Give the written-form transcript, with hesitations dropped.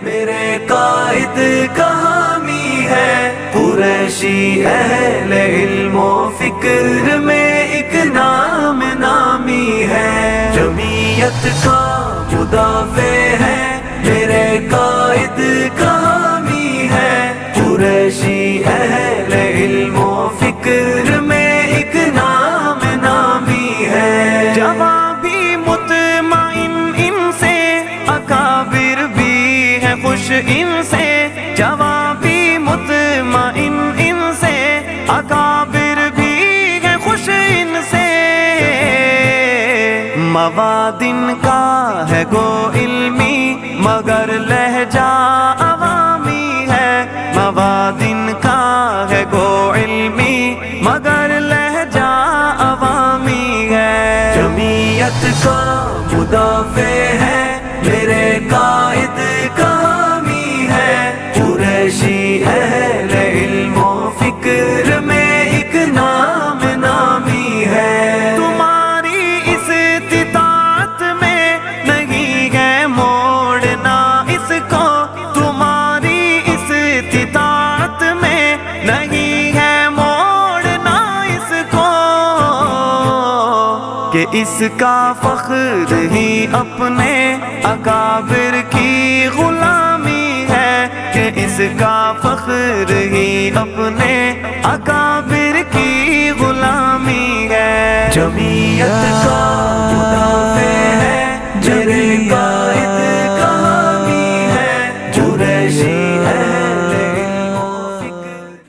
میرے قائد کا حامی ہے، قریشی اہل علم و فکر میں ایک نام نامی ہے، جمعیت کا مدافع ہے، میرے قائد کا حامی ہے، قریشی اہل علم و فکر میں ایک نام نامی ہے، جوان بھی مطمئن ان سے، اکابر بھی ہے خوش ان سے، جوان بھی مطمئن ان سے، اکابر بھی ہے خوش ان سے، مواد ان کا ہے گو علمی مگر لہجہ عوامی ہے، مواد ان کا ہے گو علمی مگر لہجہ عوامی ہے، جمعیت کا مدافع ہے، میرے قائد کا حامی ہے، قریشی اہل علم و فکر میں ایک نام نامی ہے، تمہاری استطاعت میں نہیں ہے موڑنا اس کو، تمہاری استطاعت میں نہیں ہے موڑنا اس کو، کہ اس کا فخر ہی اپنے اکابر کی غلامی ہے، کہ اس کا فخر ہی اپنے اکابر کی غلامی ہے، جمعیت کا